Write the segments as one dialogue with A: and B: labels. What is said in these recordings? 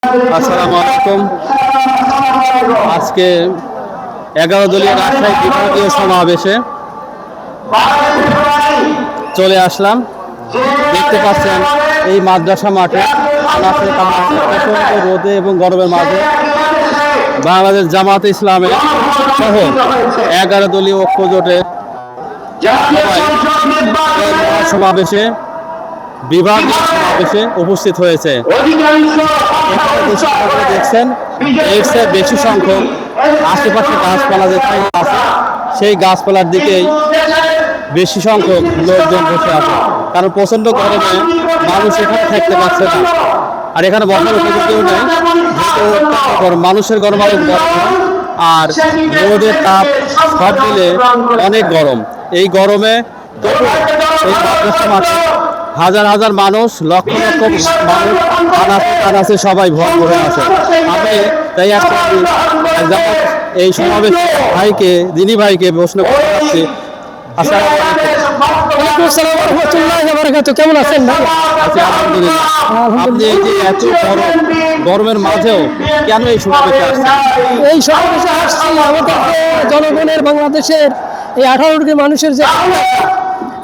A: আসসালামু আলাইকুম। আজকে 11 দলীয় রাজশাহী বিভাগীয় সমাবেশে চলে আসলাম। দেখতে পাচ্ছেন এই মাদ্রাসা মাঠে প্রচণ্ড রোদে এবং গরমের মাঝে বাংলাদেশ জামাত ইসলামের সহ 11 দলীয় ঐক্য জোটের সমাবেশে বিভাগীয় সমাবেশে উপস্থিত হয়েছে। দেখছেন এর চেয়ে বেশি সংখ্যক আশেপাশে গাছপালা যেখানে আছে সেই গাছপালার দিকেই বেশি সংখ্যক লোকজন বসে আছে, কারণ প্রচন্ড গরমে মানুষ এখানে থাকতে পারছে না। আর এখানে বসার উপযুক্ত নেই, মানুষের গরম আর রোদের তাপ সব মিলে অনেক গরম। এই গরমে এই মাদ্রাসা মাঠে হাজার হাজার মানুষ, লক্ষ লক্ষ মানুষ আনাচে সবাই ভর করে আছে। আমি তাই এই সমাবেশ ভাইকে, দিনী ভাইকে প্রশ্ন করতে চাচ্ছি, কেমন আছেন? আপনি এই যে এত গরমের মাঝেও কেন এই সমাবেশে আসছেন?
B: এই সমাবেশে আসছি আমাদের জনগণের, বাংলাদেশের এই 18 কোটি মানুষের যে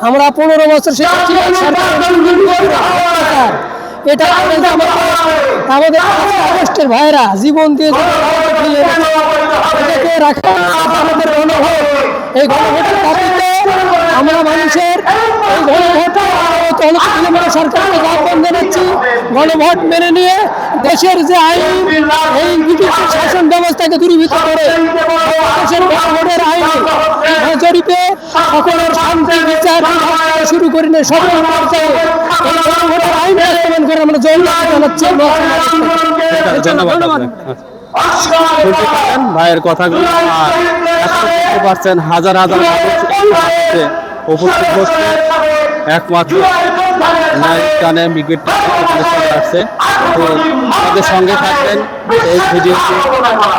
B: আমরা 15 বছর এটা আমাদের আগস্টের ভাইরা জীবন দিয়ে রাখা আমাদের গণভোট। এই গণভোটের দাবিতে আমরা মানুষের এই গণভোট সরকারকে আহ্বান জানাচ্ছি, গণভোট মেনে নিয়ে দেশের যে আইন, এই ব্রিটিশ শাসন ব্যবস্থাকে দূরীভূত করে দেশের গণভোটের আইন জরিপে সকলের শান্তি বিচার শুরু করে নিয়ে সকল পর্যায়ে এই গণভোটের আইন বাস্তবায়ন করে আমরা জয় জানাচ্ছি।
A: ধন্যবাদ। ভাইয়ের কথাগুলো আর দেখতে পাচ্ছেন হাজার হাজার উপস্থিত হচ্ছে একমাত্র কানে আসছে। তো আমাদের সঙ্গে থাকবেন, এই ভিডিওটি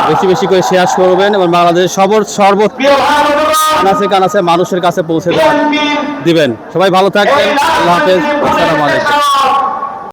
A: বেশি বেশি করে শেয়ার করবেন এবং বাংলাদেশের সর্বোচ্চ কানাচে মানুষের কাছে পৌঁছে দিবেন। সবাই ভালো থাকবেন। আল্লাহ হাফেজ। আসসালামু আলাইকুম।